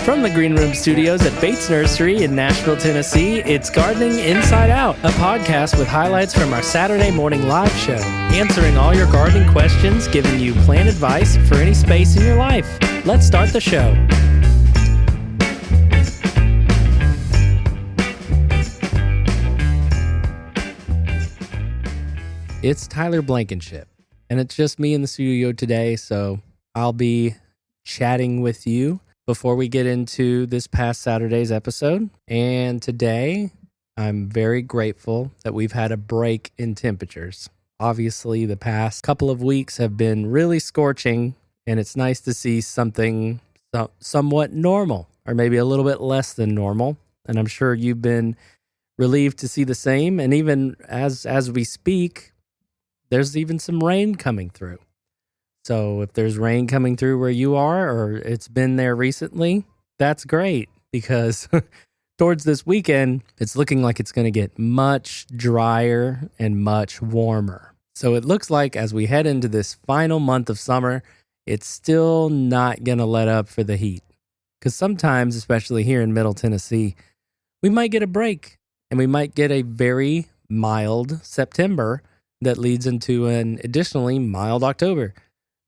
From the Green Room Studios at Bates Nursery in Nashville, Tennessee, it's Gardening Inside Out, a podcast with highlights from our Saturday morning live show, answering all your gardening questions, giving you plant advice for any space in your life. Let's start the show. It's Tyler Blankenship, and it's just me in the studio today, so I'll be chatting with you before we get into this past Saturday's episode. And today, I'm very grateful that we've had a break in temperatures. Obviously, the past couple of weeks have been really scorching, and it's nice to see something somewhat normal, or maybe a little bit less than normal. And I'm sure you've been relieved to see the same. And even as we speak, there's even some rain coming through. So if there's rain coming through where you are, or it's been there recently, that's great, because towards this weekend, it's looking like it's going to get much drier and much warmer. So it looks like as we head into this final month of summer, it's still not going to let up for the heat. Because sometimes, especially here in Middle Tennessee, we might get a break, and we might get a very mild September that leads into an additionally mild October.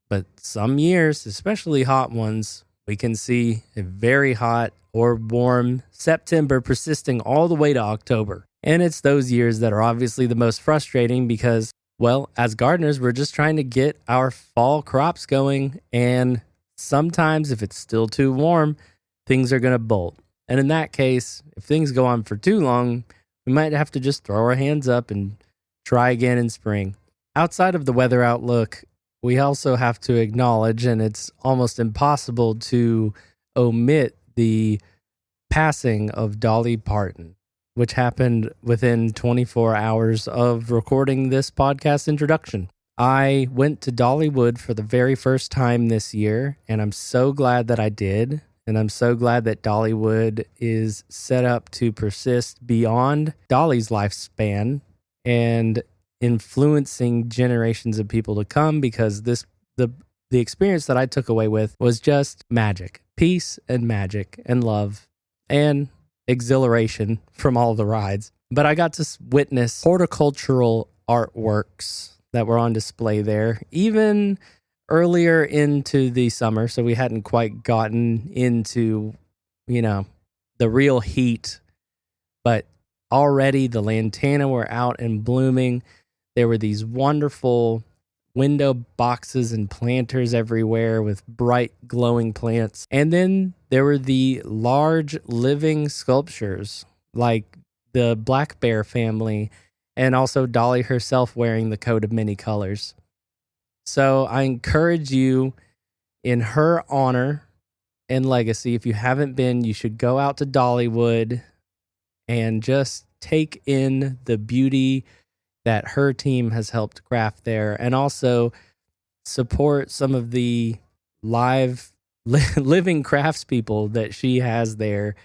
But some years, especially hot ones, we can see a very hot or warm September persisting all the way to October. And it's those years that are obviously the most frustrating because, well, as gardeners, we're just trying to get our fall crops going. And sometimes if it's still too warm, things are going to bolt. And in that case, if things go on for too long, we might have to just throw our hands up and try again in spring. Outside of the weather outlook, we also have to acknowledge, and it's almost impossible to omit, the passing of Dolly Parton, which happened within 24 hours of recording this podcast introduction. I went to Dollywood for the very first time this year, and I'm so glad that I did. And I'm so glad that Dollywood is set up to persist beyond Dolly's lifespan and influencing generations of people to come, because the experience that I took away with was just magic, peace and magic and love and exhilaration from all the rides. But I got to witness horticultural artworks that were on display there, even earlier into the summer, so we hadn't quite gotten into, the real heat, but already the lantana were out and blooming. There were these wonderful window boxes and planters everywhere with bright glowing plants. And then there were the large living sculptures like the Black Bear family, and also Dolly herself wearing the coat of many colors. So I encourage you, in her honor and legacy, if you haven't been, you should go out to Dollywood and just take in the beauty that her team has helped craft there, and also support some of the live living craftspeople that she has there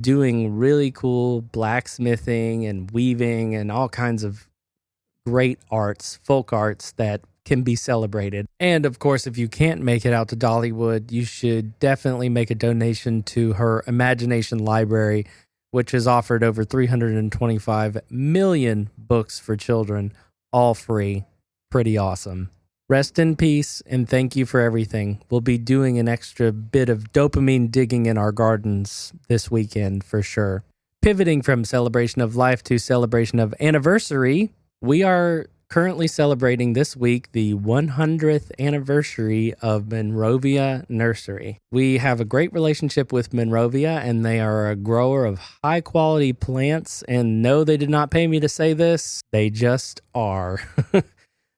doing really cool blacksmithing and weaving and all kinds of great arts, folk arts that can be celebrated. And of course, if you can't make it out to Dollywood, you should definitely make a donation to her Imagination Library, which has offered over 325 million books for children, all free. Pretty awesome. Rest in peace, and thank you for everything. We'll be doing an extra bit of dopamine digging in our gardens this weekend for sure. Pivoting from celebration of life to celebration of anniversary, we are currently celebrating this week the 100th anniversary of Monrovia Nursery. We have a great relationship with Monrovia, and they are a grower of high quality plants. And no, they did not pay me to say this. They just are.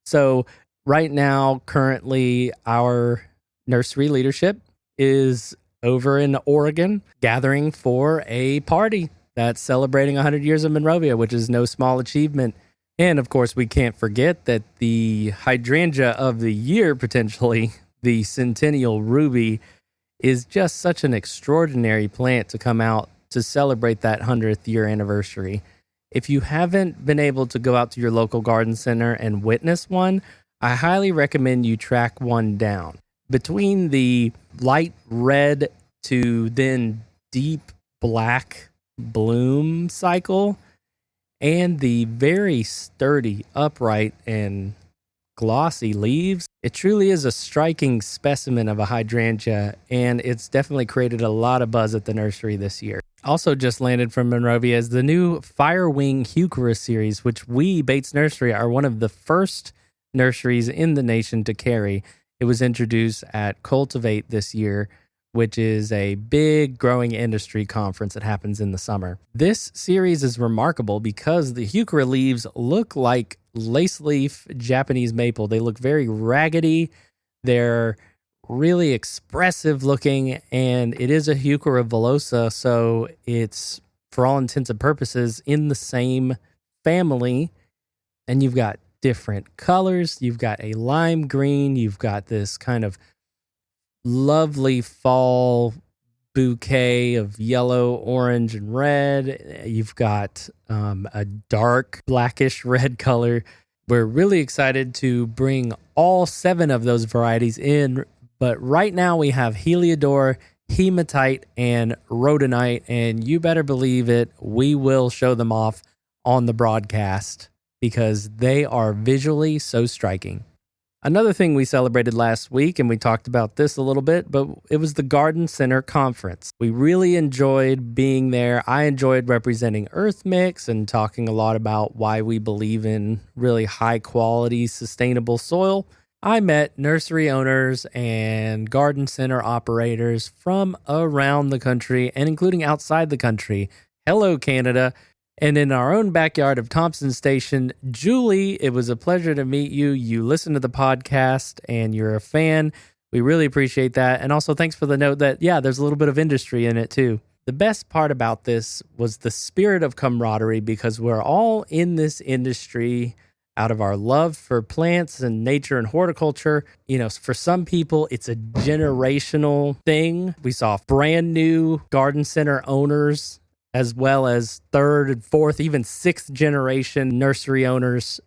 So right now, currently, our nursery leadership is over in Oregon gathering for a party that's celebrating 100 years of Monrovia, which is no small achievement. And of course, we can't forget that the hydrangea of the year, potentially, the Centennial Ruby, is just such an extraordinary plant to come out to celebrate that 100th year anniversary. If you haven't been able to go out to your local garden center and witness one, I highly recommend you track one down. Between the light red to then deep black bloom cycle and the very sturdy, upright, and glossy leaves, it truly is a striking specimen of a hydrangea, and it's definitely created a lot of buzz at the nursery this year. Also just landed from Monrovia is the new Firewing Heuchera series, which we, Bates Nursery, are one of the first nurseries in the nation to carry. It was introduced at Cultivate this year, which is a big growing industry conference that happens in the summer. This series is remarkable because the Heuchera leaves look like lace leaf Japanese maple. They look very raggedy. They're really expressive looking, and it is a Heuchera villosa, so it's, for all intents and purposes, in the same family. And you've got different colors. You've got a lime green. You've got this kind of lovely fall bouquet of yellow, orange, and red. You've got a dark blackish red color. We're really excited to bring all 7 of those varieties in, but right now we have Heliodor, Hematite, and Rhodonite, and you better believe it, we will show them off on the broadcast because they are visually so striking. Another thing we celebrated last week, and we talked about this a little bit, but it was the Garden Center Conference. We really enjoyed being there. I enjoyed representing Earth Mix and talking a lot about why we believe in really high quality, sustainable soil. I met nursery owners and garden center operators from around the country and including outside the country. Hello, Canada. And in our own backyard of Thompson Station, Julie, it was a pleasure to meet you. You listen to the podcast and you're a fan. We really appreciate that. And also thanks for the note that, yeah, there's a little bit of industry in it too. The best part about this was the spirit of camaraderie because we're all in this industry out of our love for plants and nature and horticulture. You know, for some people, it's a generational thing. We saw brand new garden center owners as well as 3rd and 4th, even 6th generation nursery owners.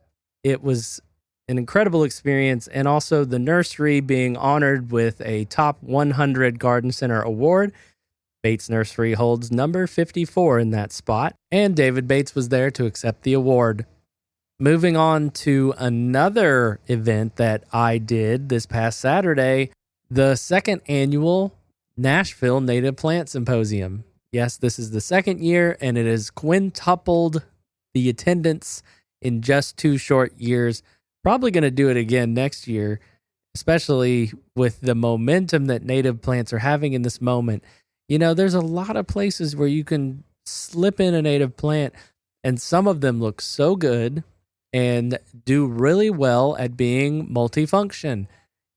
It was an incredible experience, and also the nursery being honored with a top 100 garden center award. Bates Nursery holds number 54 in that spot, and David Bates was there to accept the award. Moving on to another event that I did this past Saturday, the 2nd annual Nashville Native Plant Symposium. Yes, this is the 2nd year, and it has quintupled the attendance in just 2 short years. Probably going to do it again next year, especially with the momentum that native plants are having in this moment. You know, there's a lot of places where you can slip in a native plant, and some of them look so good and do really well at being multifunction.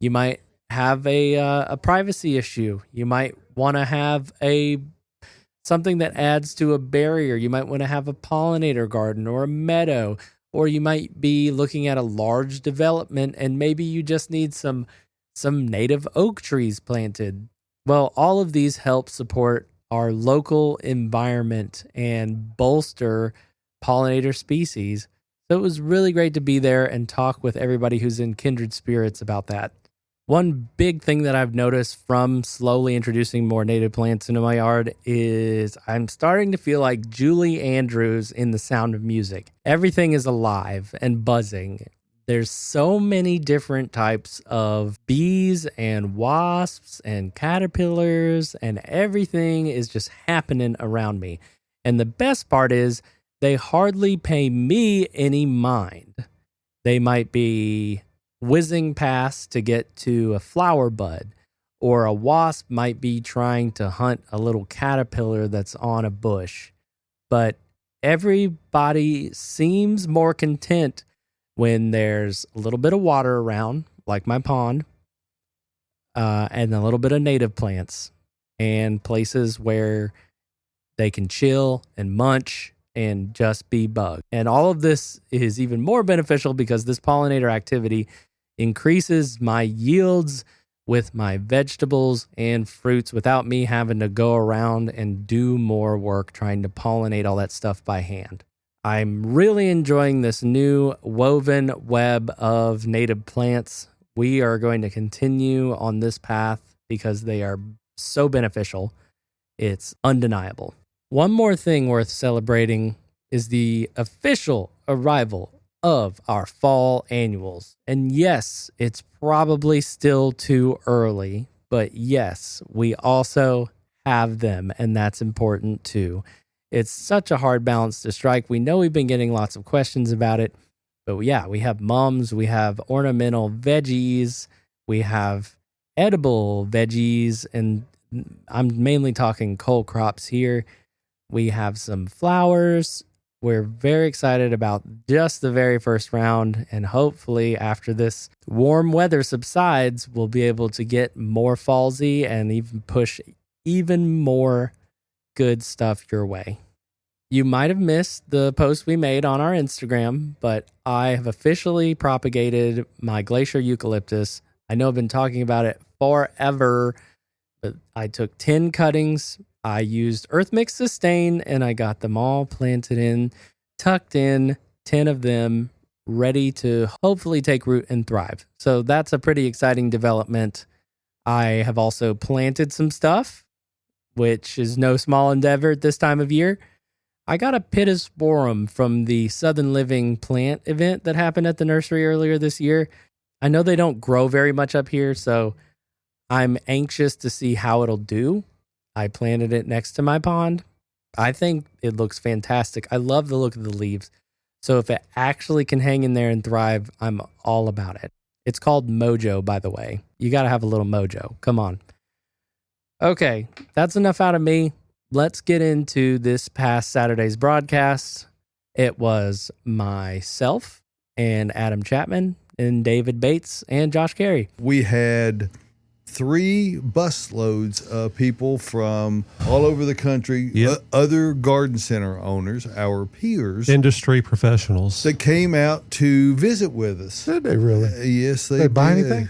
You might have a privacy issue. You might want to have something that adds to a barrier. You might want to have a pollinator garden or a meadow, or you might be looking at a large development and maybe you just need some native oak trees planted. Well, all of these help support our local environment and bolster pollinator species. So it was really great to be there and talk with everybody who's in kindred spirits about that. One big thing that I've noticed from slowly introducing more native plants into my yard is I'm starting to feel like Julie Andrews in The Sound of Music. Everything is alive and buzzing. There's so many different types of bees and wasps and caterpillars, and everything is just happening around me. And the best part is they hardly pay me any mind. They might be whizzing past to get to a flower bud, or a wasp might be trying to hunt a little caterpillar that's on a bush. But everybody seems more content when there's a little bit of water around, like my pond, and a little bit of native plants and places where they can chill and munch and just be bugged. And all of this is even more beneficial because this pollinator activity increases my yields with my vegetables and fruits without me having to go around and do more work trying to pollinate all that stuff by hand. I'm really enjoying this new woven web of native plants. We are going to continue on this path because they are so beneficial. It's undeniable. One more thing worth celebrating is the official arrival of our fall annuals. And yes, it's probably still too early, but yes, we also have them, and that's important too. It's such a hard balance to strike. We know we've been getting lots of questions about it, but yeah, we have mums, we have ornamental veggies, we have edible veggies, and I'm mainly talking cole crops here. We have some flowers. We're very excited about just the very first round, and hopefully after this warm weather subsides, we'll be able to get more fallsy and even push even more good stuff your way. You might have missed the post we made on our Instagram, but I have officially propagated my glacier eucalyptus. I know I've been talking about it forever, but I took 10 cuttings. I used Earth Mix Sustain, and I got them all planted in, tucked in, 10 of them, ready to hopefully take root and thrive. So that's a pretty exciting development. I have also planted some stuff, which is no small endeavor at this time of year. I got a pittosporum from the Southern Living plant event that happened at the nursery earlier this year. I know they don't grow very much up here, so I'm anxious to see how it'll do. I planted it next to my pond. I think it looks fantastic. I love the look of the leaves. So if it actually can hang in there and thrive, I'm all about it. It's called Mojo, by the way. You got to have a little mojo. Come on. Okay, that's enough out of me. Let's get into this past Saturday's broadcast. It was myself and Adam Chapman and David Bates and Josh Carey. We had 3 bus loads of people from all over the country, other garden center owners, our peers, industry professionals that came out to visit with us. Did they really? Yes, they Did they buy did. anything?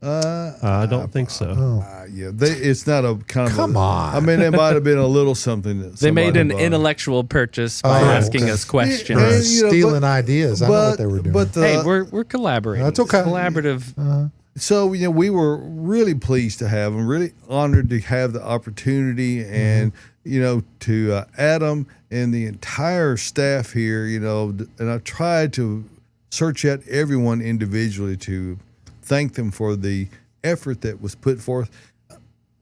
I don't think so. It's not a kind of. Come on. I mean, it might have been a little something that they made an bought. intellectual purchase by asking us questions. And, Stealing ideas. I know what they were doing. Hey, we're collaborating. That's okay. It's collaborative. So, we were really pleased to have them, really honored to have the opportunity, and, to Adam and the entire staff here, and I tried to search out everyone individually to thank them for the effort that was put forth.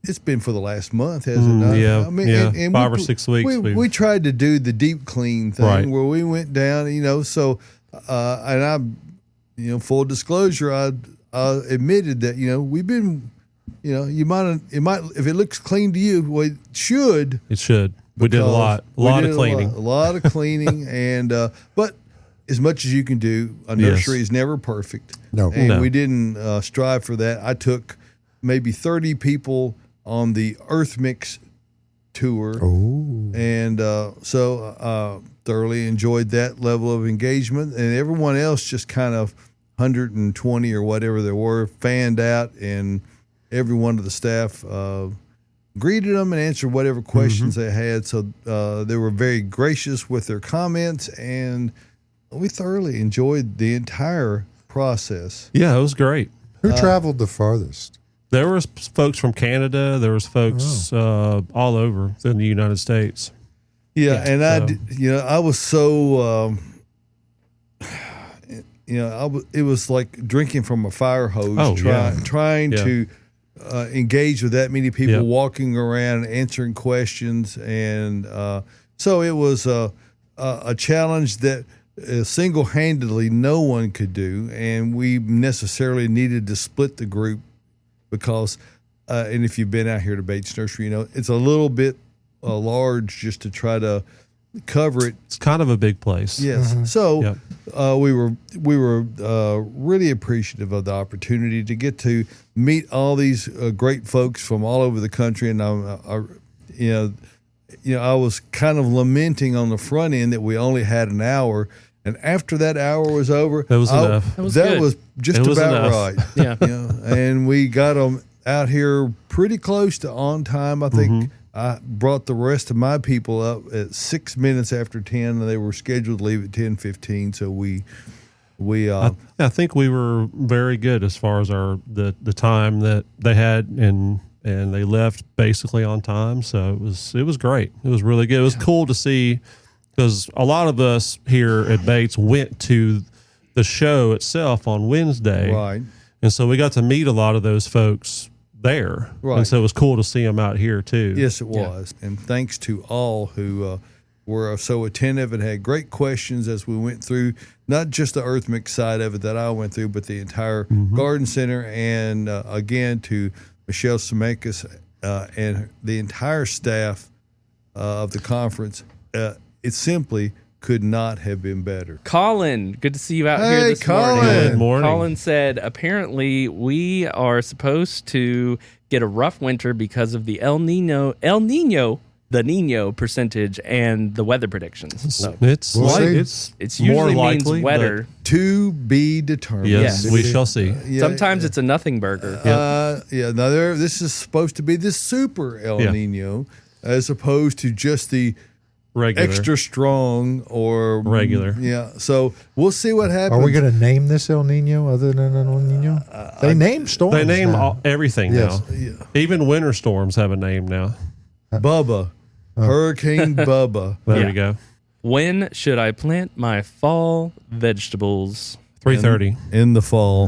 It's been for the last month, hasn't it not? Yeah, I mean, and 5 or 6 weeks. We tried to do the deep clean thing, right, where we went down, so, and I, full disclosure, I admitted that, we've been, it might, if it looks clean to you, well, it should. It should. We did a lot of cleaning. A lot of cleaning, and, but as much as you can do, a nursery is never perfect. No. And we didn't strive for that. I took maybe 30 people on the Earth Mix tour. Ooh. And so thoroughly enjoyed that level of engagement. And everyone else just kind of 120 or whatever there were fanned out, and every one of the staff greeted them and answered whatever questions they had. So they were very gracious with their comments, and we thoroughly enjoyed the entire process. Yeah, it was great. Who traveled the farthest? There was folks from Canada. There was folks all over in the United States. Yeah, and I was so, it was like drinking from a fire hose, trying to engage with that many people walking around and answering questions. And so it was a challenge that single-handedly no one could do, and we necessarily needed to split the group because, and if you've been out here to Bates Nursery, it's a little bit large just to try to cover it. It's kind of a big place. Yes. So we were really appreciative of the opportunity to get to meet all these great folks from all over the country, and I was kind of lamenting on the front end that we only had an hour. And after that hour was over, that was enough. That was just about right. Yeah. And we got them out here pretty close to on time. I think I brought the rest of my people up at 6 minutes after 10, and they were scheduled to leave at 10:15. So I think we were very good as far as the time that they had, and and they left basically on time. So it was great. It was really good. It was cool to see, because a lot of us here at Bates went to the show itself on Wednesday. Right. And so we got to meet a lot of those folks there. Right. And so it was cool to see them out here too. Yes, it was. Yeah. And thanks to all who were so attentive and had great questions as we went through, not just the earth mix side of it that I went through, but the entire garden center. And again, to Michelle Semekas and the entire staff of the conference, it simply could not have been better. Colin, good to see you out here this Colin. morning. Good morning. Colin said, apparently we are supposed to get a rough winter because of the El Nino percentage and the weather predictions. So It's usually more likely, means wetter. To be determined. Yes, we shall see. Sometimes it's a nothing burger. Now this is supposed to be the super El Nino, as opposed to just the regular, extra strong or regular. Yeah, so we'll see what happens. Are we going to name this El Nino other than an El Nino? They name storms. They name everything Yes. now. Yeah. Even winter storms have a name now. Bubba, Hurricane Bubba. There we go. When should I plant my fall vegetables? 3:30 in the fall.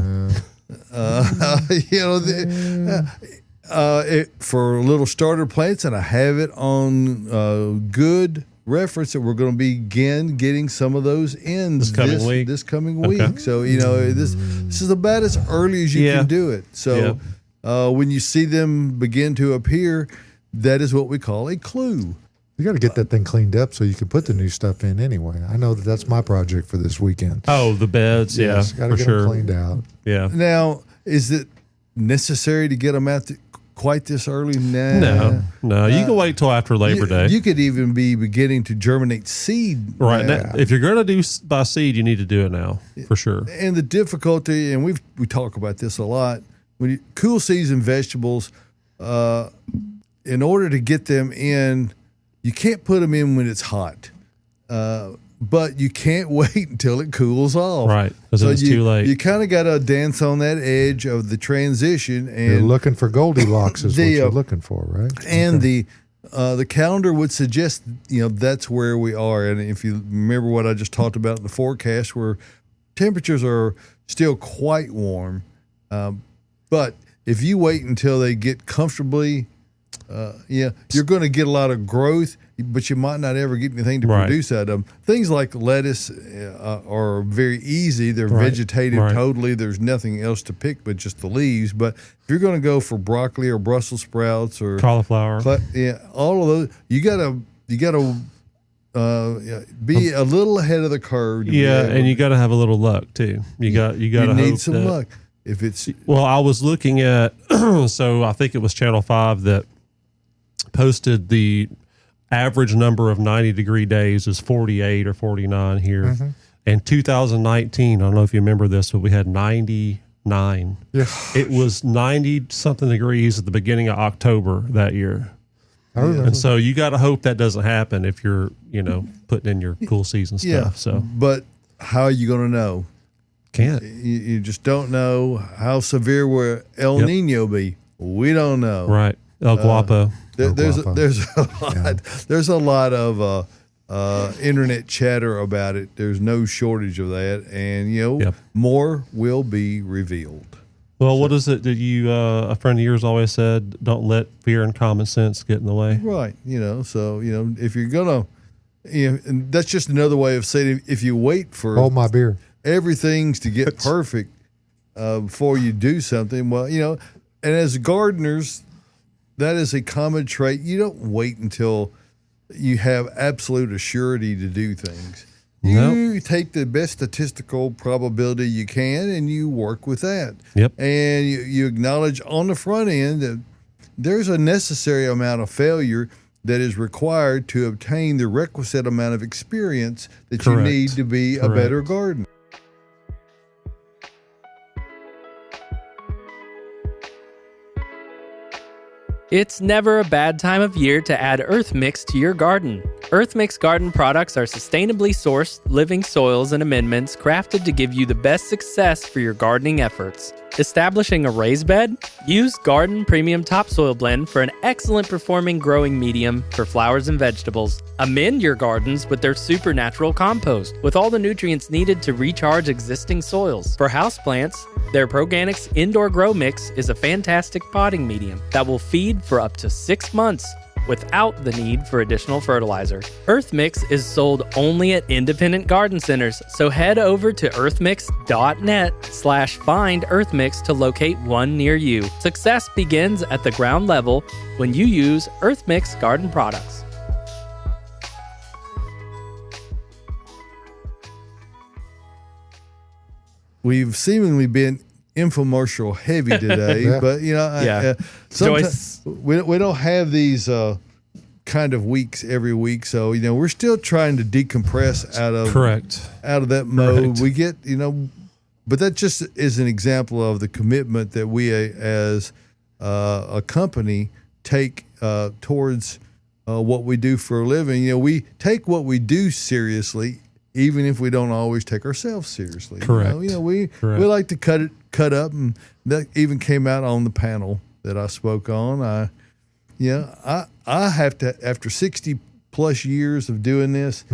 For little starter plants, and I have it on good reference that we're going to begin getting some of those in this coming week. So this is about as early as you can do it. So when you see them begin to appear, that is what we call a clue. You got to get that thing cleaned up so you can put the new stuff in anyway. I know that's my project for this weekend. Oh, the beds, Yes, got to get them cleaned out. Yeah. Now, is it necessary to get them out quite this early? Nah. No. You can wait till after Labor Day. You could even be beginning to germinate seed. Right. Now, if you're going to do by seed, you need to do it now for sure. And the difficulty, and we talk about this a lot, when cool season vegetables, in order to get them in, you can't put them in when it's hot. But you can't wait until it cools off. Right, because it's too late. You kind of got to dance on that edge of the transition. And you're looking for Goldilocks is what you're looking for, right? And the calendar would suggest, that's where we are. And if you remember what I just talked about in the forecast, where temperatures are still quite warm. But if you wait until they get comfortably, you're going to get a lot of growth, but you might not ever get anything to produce out of them. Things like lettuce are very easy. They're vegetative totally. There's nothing else to pick but just the leaves. But if you're going to go for broccoli or Brussels sprouts or cauliflower, all of those, you got to be a little ahead of the curve. And you got to have a little luck too. You got to need some luck. If it's I was looking at so I think it was Channel 5 that posted the average number of 90-degree days is 48 or 49 here. Mm-hmm. And 2019, I don't know if you remember this, but we had 99. Yeah. It was 90-something degrees at the beginning of October that year. I remember. And so you got to hope that doesn't happen if you're, putting in your cool season stuff. Yeah, so, but how are you going to know? Can't. You just don't know how severe will El Nino be. We don't know. Right. El Guapo. There's a lot of internet chatter about it. There's no shortage of that, and more will be revealed. Well, what is it that a friend of yours always said? Don't let fear and common sense get in the way. Right. So if you're gonna, and that's just another way of saying if you wait for hold my beer, everything's to get perfect before you do something. Well, and as gardeners, that is a common trait. You don't wait until you have absolute assurity to do things. You take the best statistical probability you can and you work with that. Yep. And you acknowledge on the front end that there's a necessary amount of failure that is required to obtain the requisite amount of experience that you need to be a better gardener. It's never a bad time of year to add earth mix to your garden. Earth Mix garden products are sustainably sourced, living soils and amendments crafted to give you the best success for your gardening efforts. Establishing a raised bed? Use Garden Premium Topsoil Blend for an excellent performing growing medium for flowers and vegetables. Amend your gardens with their supernatural compost, with all the nutrients needed to recharge existing soils. For houseplants, their Proganics Indoor Grow Mix is a fantastic potting medium that will feed for up to 6 months without the need for additional fertilizer. Earth Mix is sold only at independent garden centers, so head over to earthmix.net/find earthmix to locate one near you. Success begins at the ground level when you use Earth Mix garden products. We've seemingly been infomercial heavy today, Yeah. but sometimes we don't have these kind of weeks every week, so we're still trying to decompress out of that mode. Correct. We get but that just is an example of the commitment that we as a company take towards what we do for a living. We take what we do seriously, even if we don't always take ourselves seriously. Correct. We like to cut up, and that even came out on the panel that I spoke on. I have to, after 60 plus years of doing this,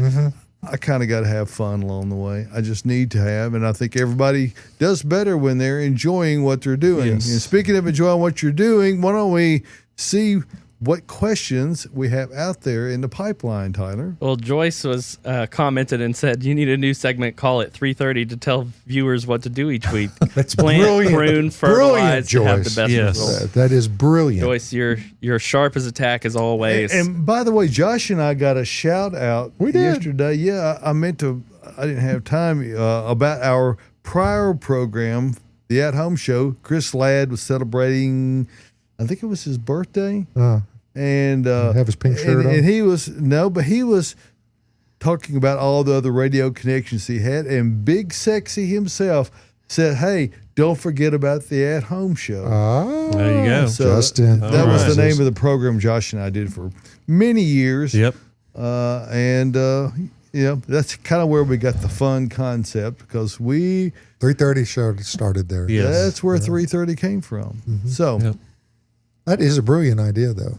I kind of got to have fun along the way. I just need to have, and I think everybody does better when they're enjoying what they're doing. Yes. And speaking of enjoying what you're doing, why don't we see what questions we have out there in the pipeline, Tyler? Well, Joyce was commented and said, you need a new segment, call it 3:30 to tell viewers what to do each week. That's Plant, brilliant. prune, Brilliant, fertilize, to have the Joyce. best Yes. results. That is brilliant. Joyce, you're sharp as a tack as always. And by the way, Josh and I got a shout out yesterday. Yeah, I didn't have time about our prior program, the At Home Show. Chris Ladd was celebrating, I think it was his birthday. And have his pink shirt on? And he was talking about all the other radio connections he had. And Big Sexy himself said, "Hey, don't forget about the At Home Show." There you go. So Justin. that was right. the name of the program Josh and I did for many years. Yep. That's kind of where we got the fun concept, because 3:30 show started there. Yeah. Yes. that's where 3:30 came from. So Yep. That is a brilliant idea, though.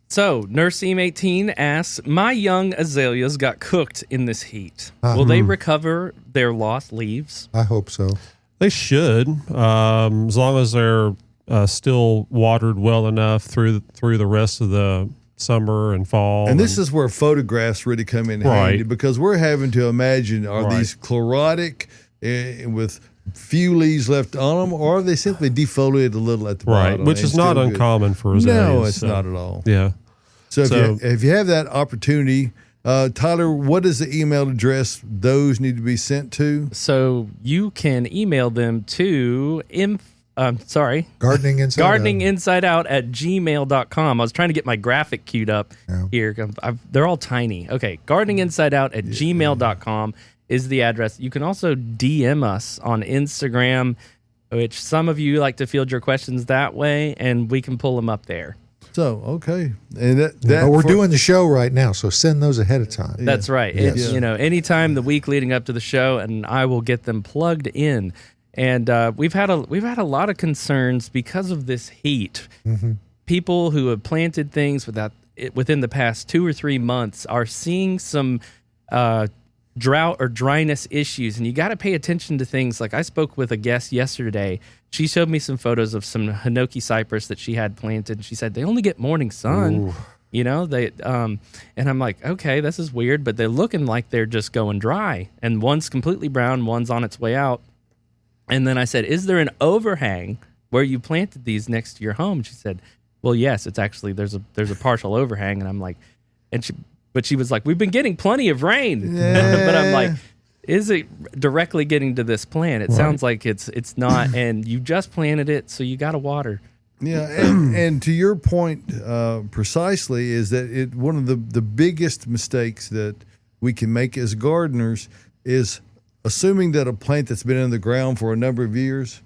So, Nurseem18 asks, my young azaleas got cooked in this heat. Will they recover their lost leaves? I hope so. They should, as long as they're still watered well enough through the rest of the summer and fall. And this is where photographs really come in handy, because we're having to imagine, are these chlorotic with few leaves left on them, or are they simply defoliated a little at the bottom? Which is not uncommon for azaleas. No, it's not at all. Yeah. So if you have that opportunity, Tyler, what is the email address those need to be sent to? So, you can email them to gardeninginsideout at gmail.com. I was trying to get my graphic queued up here. They're all tiny. Okay, gardeninginsideout at gmail.com is the address. You can also DM us on Instagram, which some of you like to field your questions that way, and we can pull them up there. So, okay. And But we're doing the show right now, so send those ahead of time. That's right. Yes. It's, anytime the week leading up to the show, and I will get them plugged in. And we've had a lot of concerns because of this heat. People who have planted things within the past 2 or 3 months are seeing some drought or dryness issues, and you got to pay attention to things. Like, I spoke with a guest yesterday. She showed me some photos of some Hinoki cypress that she had planted. She said they only get morning sun. They and I'm like, okay, this is weird, but they're looking like they're just going dry, and one's completely brown, one's on its way out. And then I said, is there an overhang where you planted these next to your home? She said, well, yes, it's actually, there's a partial overhang. And I'm like, but she was like, we've been getting plenty of rain. Yeah. But I'm like, is it directly getting to this plant? It sounds like it's not, and you just planted it, so you got to water. Yeah, and to your point precisely, is that one of the biggest mistakes that we can make as gardeners is assuming that a plant that's been in the ground for a number of years,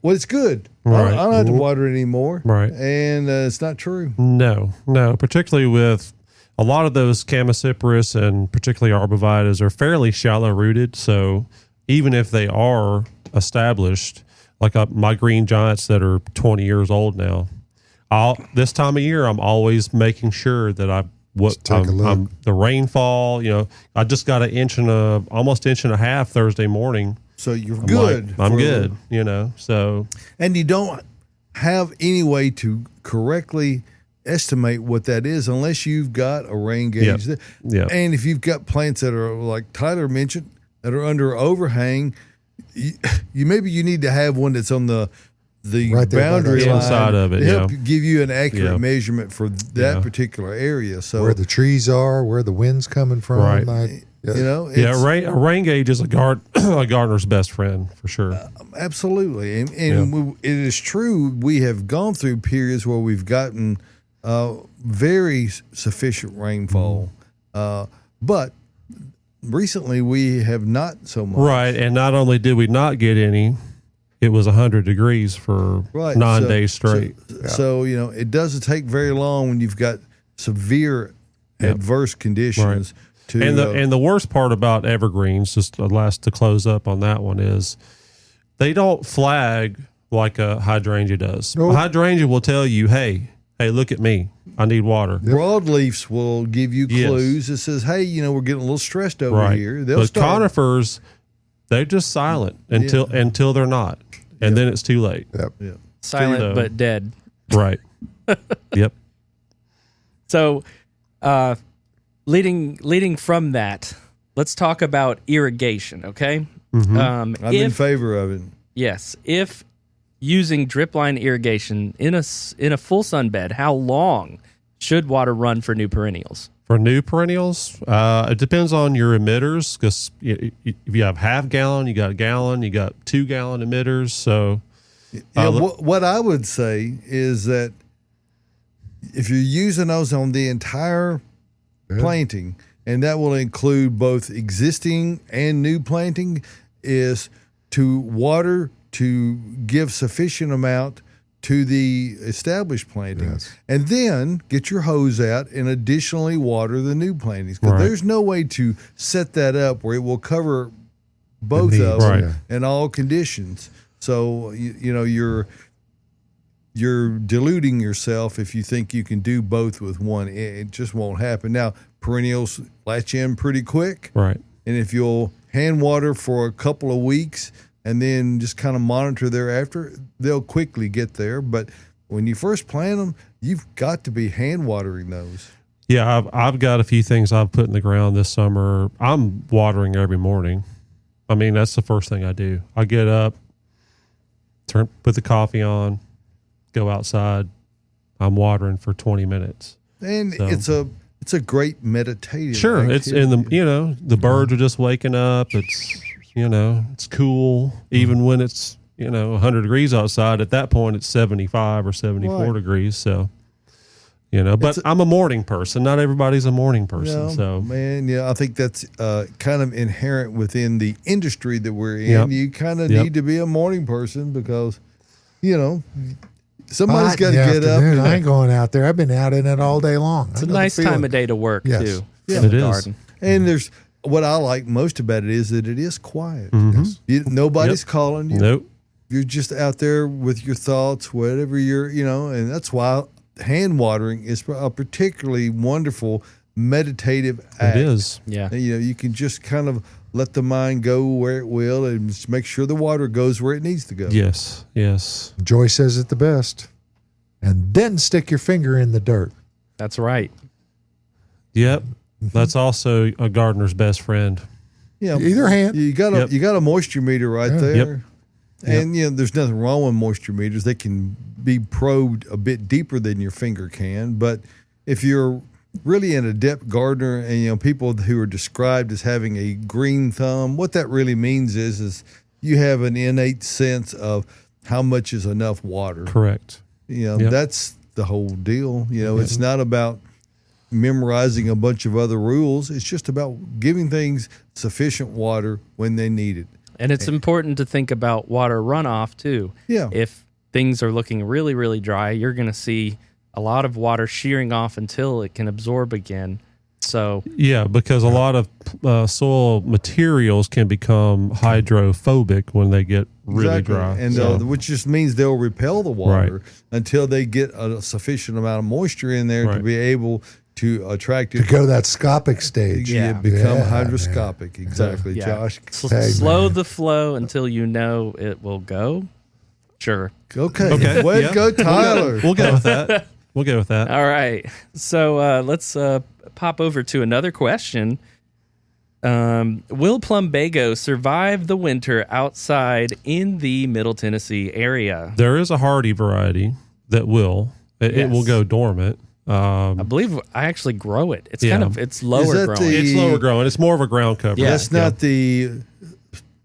well, it's good. Right. I don't have to water it anymore. Right. And it's not true. No, particularly with a lot of those Chamaecyparis and particularly arborvitaes are fairly shallow rooted. So even if they are established, like my green giants that are 20 years old now, this time of year, I'm always making sure that the rainfall, I just got almost inch and a half Thursday morning. So you're good. I'm good, so. And you don't have any way to correctly estimate what that is unless you've got a rain gauge. Yep. And if you've got plants that are, like Tyler mentioned, that are under overhang, maybe you need to have one that's on the right boundary line inside of it, to help give you an accurate measurement for that particular area. So where the trees are, where the wind's coming from, right? A rain gauge is a gardener's best friend for sure. Absolutely, and it is true. We have gone through periods where we've gotten very sufficient rainfall, but recently we have not so much. Right, and not only did we not get any, it was 100 degrees for 9 days straight. So it doesn't take very long when you've got severe adverse conditions. Right. And the worst part about evergreens, just to close up on that one, is they don't flag like a hydrangea does. Nope. A hydrangea will tell you, hey, look at me. I need water. Broadleafs will give you clues. It says, hey, we're getting a little stressed over here. But conifers, they're just silent until they're not. And then it's too late. Yep. Silent but dead. Right. Yep. So, leading from that, let's talk about irrigation, okay? Mm-hmm. I'm in favor of it. Yes. If using drip line irrigation in a full sun bed, how long should water run for new perennials? For new perennials, it depends on your emitters, because if you have half gallon, you got a gallon, you got 2 gallon emitters. So, what I would say is that if you're using those on the entire planting, and that will include both existing and new planting, is to water to give sufficient amount to the established plantings, and then get your hose out and additionally water the new plantings. Because there's no way to set that up where it will cover both of them in all conditions. So you're deluding yourself if you think you can do both with one. It just won't happen. Now, perennials latch in pretty quick, right? And if you'll hand water for a couple of weeks and then just kind of monitor thereafter, they'll quickly get there. But when you first plant them, you've got to be hand watering those. Yeah, I've got a few things I've put in the ground this summer. I'm watering every morning. I mean, that's the first thing I do. I get up, put the coffee on, go outside. I'm watering for 20 minutes. And it's a great meditative activity. It's in the birds are just waking up. It's cool. Even when it's 100 degrees outside, at that point it's 75 or 74 degrees. So but I'm a morning person. Not everybody's a morning person. I think that's kind of inherent within the industry that we're in. You kind of need to be a morning person because somebody's got to get up. I ain't going out there. I've been out in it all day long. It's a nice time of day to work too. Yeah, it is. Garden. And there's what I like most about it is that it is quiet. Mm-hmm. Nobody's calling you. Nope. You're just out there with your thoughts, whatever and that's why hand watering is a particularly wonderful meditative act. It is. Yeah. You can just kind of let the mind go where it will and just make sure the water goes where it needs to go. Yes. Joy says it the best. And then stick your finger in the dirt. That's right. Yep. That's also a gardener's best friend. Yeah. Either hand. You got a moisture meter right there. Yep. And there's nothing wrong with moisture meters. They can be probed a bit deeper than your finger can. But if you're really an adept gardener and people who are described as having a green thumb, what that really means is you have an innate sense of how much is enough water. Correct. That's the whole deal. It's not about memorizing a bunch of other rules. It's just about giving things sufficient water when they need it. and it's important to think about water runoff too. Yeah. If things are looking really, really dry, you're going to see a lot of water shearing off until it can absorb again. So yeah, because a lot of soil materials can become hydrophobic when they get really dry, and which just means they'll repel the water until they get a sufficient amount of moisture in there to be able to attract it to go that scopic stage. Become hydroscopic. Exactly, Josh. Slow the flow until you know it will go. Sure. Okay. Way to go, Tyler. We'll go with that. We'll go with that. All right. So let's pop over to another question. Will plumbago survive the winter outside in the Middle Tennessee area? There is a hardy variety that will. It will go dormant. I believe I actually grow it. It's it's lower growing. It's lower growing. It's more of a ground cover. Yeah, that's not the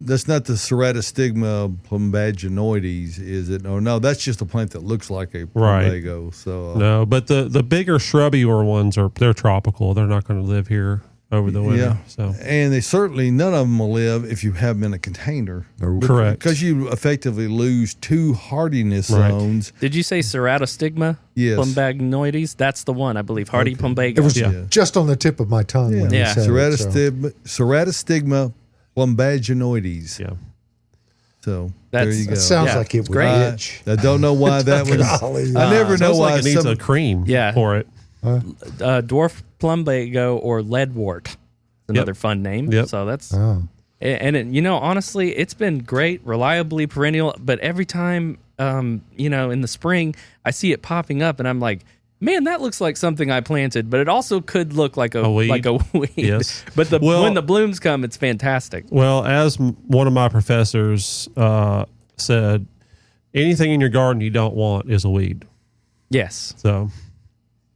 Ceratostigma plumbaginoides, is it? No, that's just a plant that looks like a plumbago. Right. So no, but the bigger shrubbier ones they're tropical. They're not going to live here over the winter. Yeah. So and none of them will live if you have them in a container. Correct. Because you effectively lose two hardiness zones. Did you say Ceratostigma? Yes. Plumbaginoides? That's the one, I believe. Hardy plumbago. It was just on the tip of my tongue when you said Ceratostigma plumbaginoides. Yeah. So there you go. That sounds like it would itch. I don't know why that was. I never know why it needs a cream for it. Dwarf plumbago or leadwort. Another fun name. Yep. So that's and honestly, it's been great, reliably perennial. But every time, in the spring, I see it popping up, and I'm like, man, that looks like something I planted. But it also could look like a weed. Yes. But when the blooms come, it's fantastic. Well, as one of my professors said, anything in your garden you don't want is a weed. Yes. So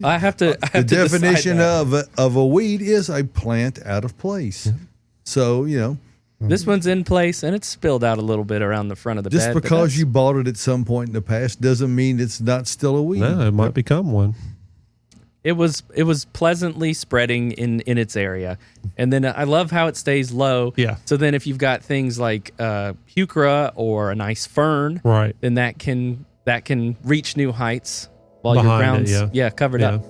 I have to. The definition of a weed is a plant out of place. So this one's in place and it's spilled out a little bit around the front of the bed. Just because you bought it at some point in the past doesn't mean it's not still a weed. No, it might become one. It was pleasantly spreading in its area, and then I love how it stays low. Yeah. So then if you've got things like heuchera or a nice fern, then that can reach new heights while your ground's covered up.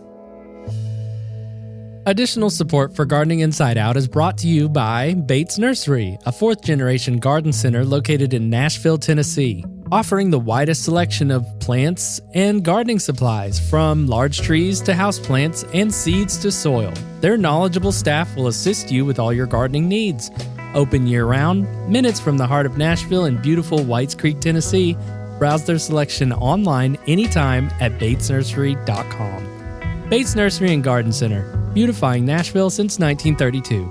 Additional support for Gardening Inside Out is brought to you by Bates Nursery, a fourth-generation garden center located in Nashville, Tennessee, offering the widest selection of plants and gardening supplies, from large trees to houseplants and seeds to soil. Their knowledgeable staff will assist you with all your gardening needs. Open year-round, minutes from the heart of Nashville in beautiful Whites Creek, Tennessee. Browse their selection online anytime at batesnursery.com. Bates Nursery and Garden Center, beautifying Nashville since 1932.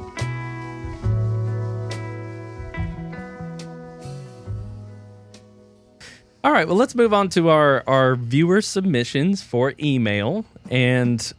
All right, well, let's move on to our viewer submissions for email. And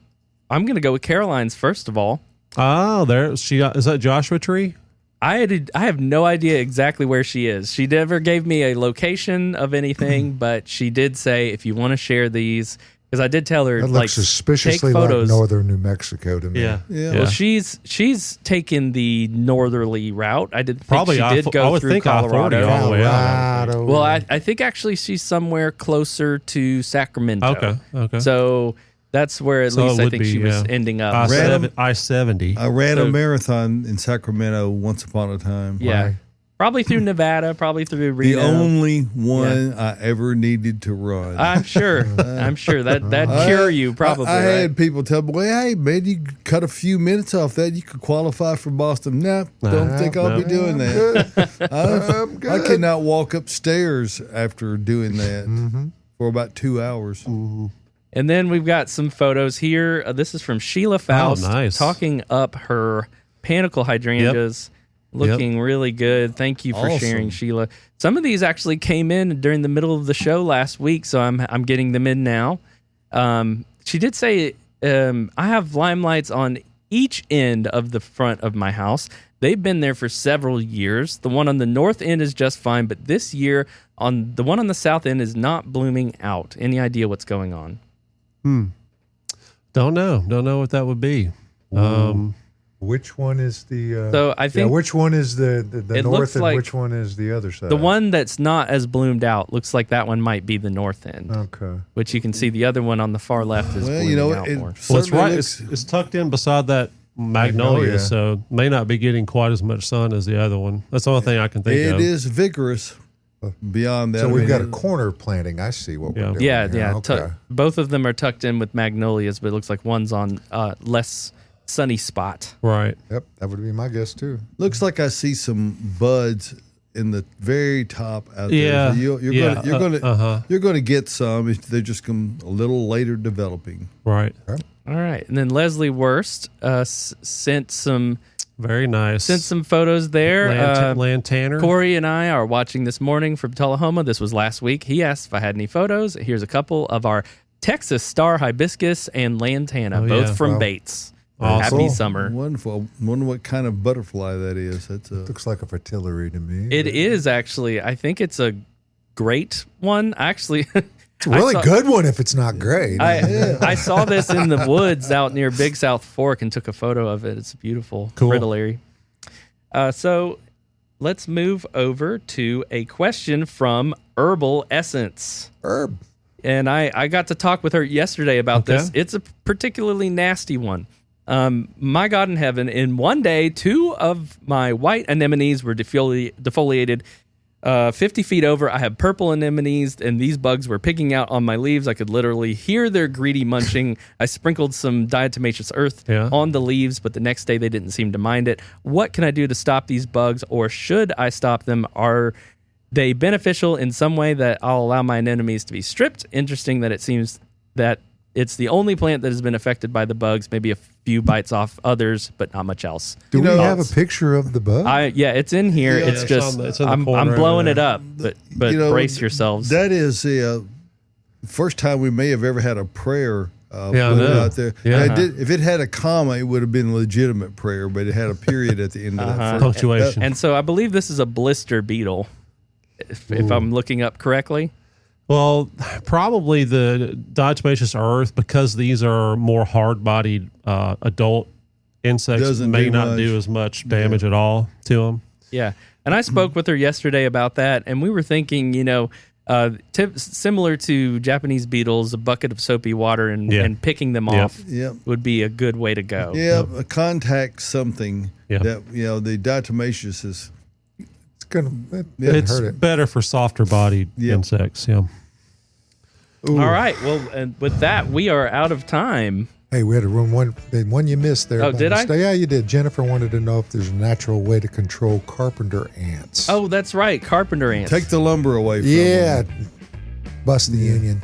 I'm going to go with Caroline's first of all. Oh, is that Joshua Tree? I have no idea exactly where she is. She never gave me a location of anything, but she did say, if you want to share these, because I did tell her, that looks suspiciously take photos. Like northern New Mexico to me. Yeah. Well, she's taken the northerly route. I did think she did go I would through think Colorado. all the way out. Well, I think actually she's somewhere closer to Sacramento. Okay. So that's where at least I think she was ending up. I-70. I ran a marathon in Sacramento once upon a time. Yeah. Probably through Nevada, probably through Reno. The only one I ever needed to run. I'm sure that cure you probably. I had people tell me, well, hey, man, you cut a few minutes off that, you could qualify for Boston. Don't think I'll be doing that. I could not walk upstairs after doing that for about 2 hours. Mm-hmm. And then we've got some photos here. This is from Sheila Faust, talking up her panicle hydrangeas. Looking really good. Thank you for sharing, Sheila. Some of these actually came in during the middle of the show last week, so I'm getting them in now. She did say, I have limelights on each end of the front of my house. They've been there for several years. The one on the north end is just fine, but this year, the one on the south end is not blooming out. Any idea what's going on? Don't know what that would be. Which one is the? So I think which one is the north and like which one is the other side? the one that's not as bloomed out looks like that one might be the north end. Okay. Which you can see the other one on the far left is blooming out more. Well, it's right. It's tucked in beside that magnolia, so may not be getting quite as much sun as the other one. That's the only thing I can think of. It is vigorous. Beyond that, so we've got a corner planting. I see what we're doing. Yeah. Okay. Both of them are tucked in with magnolias, but it looks like one's on less sunny spot. Right. Yep, that would be my guess too. Looks like I see some buds in the very top out Yeah. there. So you're going to get some if they're just a little later developing. Right. All right, and then Leslie Wurst sent some. Very nice. Sent some photos there. Lantana. Corey and I are watching this morning from Tullahoma. This was last week. He asked if I had any photos. Here's a couple of our Texas star hibiscus and lantana, both from Bates. Awesome. Happy summer. Wonderful. I wonder what kind of butterfly that is. Looks like a fritillary to me. It is actually. I think it's a great one. Actually, it's a really good one if it's not great. I saw this in the woods out near Big South Fork and took a photo of it. It's a beautiful fritillary. So let's move over to a question from Herbal Essence. Herb. And I got to talk with her yesterday about this. It's a particularly nasty one. My God in heaven, in one day, 2 of my white anemones were defoliated 50 feet over. I have purple anemones, and these bugs were picking out on my leaves. I could literally hear their greedy munching. I sprinkled some diatomaceous earth on the leaves, but the next day they didn't seem to mind it. What can I do to stop these bugs, or should I stop them? Are they beneficial in some way that I'll allow my anemones to be stripped? Interesting that it seems that it's the only plant that has been affected by the bugs, maybe a few bites off others, but not much else. Do we have a picture of the bug? It's in here. Yeah, it's just, it's in the I'm corner blowing it up, but brace yourselves. That is the first time we may have ever had a prayer out there. Yeah. If it had a comma, it would have been a legitimate prayer, but it had a period at the end of that. Punctuation. And so I believe this is a blister beetle, if I'm looking up correctly. Well, probably the diatomaceous earth, because these are more hard-bodied adult insects, may not do as much damage at all to them. Yeah. And I spoke with her yesterday about that, and we were thinking, similar to Japanese beetles, a bucket of soapy water and picking them off would be a good way to go. Yeah, contact something that, the diatomaceous is... It's better for softer bodied insects. Yeah. Ooh. All right. Well, and with that, we are out of time. Hey, we had a one you missed there. Oh, did I? Yeah, you did. Jennifer wanted to know if there's a natural way to control carpenter ants. Oh, that's right. Carpenter ants. Take the lumber away from them. Bust the union.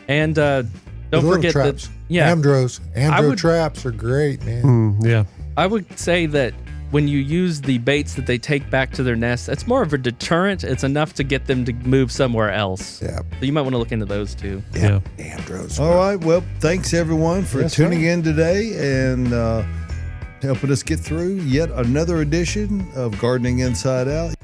And don't forget traps. that. Yeah. Amdro traps are great, man. I would say that when you use the baits that they take back to their nest, it's more of a deterrent. It's enough to get them to move somewhere else. Yeah. So you might want to look into those too. Yeah. Amdros. All right. Well, thanks everyone for tuning in today and helping us get through yet another edition of Gardening Inside Out.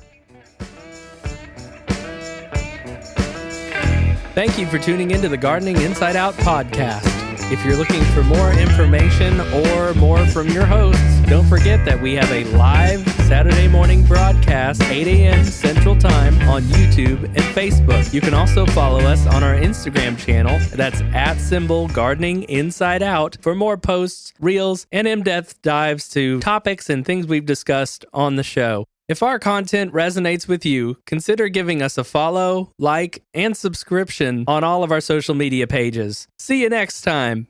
Thank you for tuning into the Gardening Inside Out podcast. If you're looking for more information or more from your hosts, don't forget that we have a live Saturday morning broadcast, 8 a.m. Central Time on YouTube and Facebook. You can also follow us on our Instagram channel. That's @gardeninginsideout for more posts, reels, and in-depth dives to topics and things we've discussed on the show. If our content resonates with you, consider giving us a follow, like, and subscription on all of our social media pages. See you next time.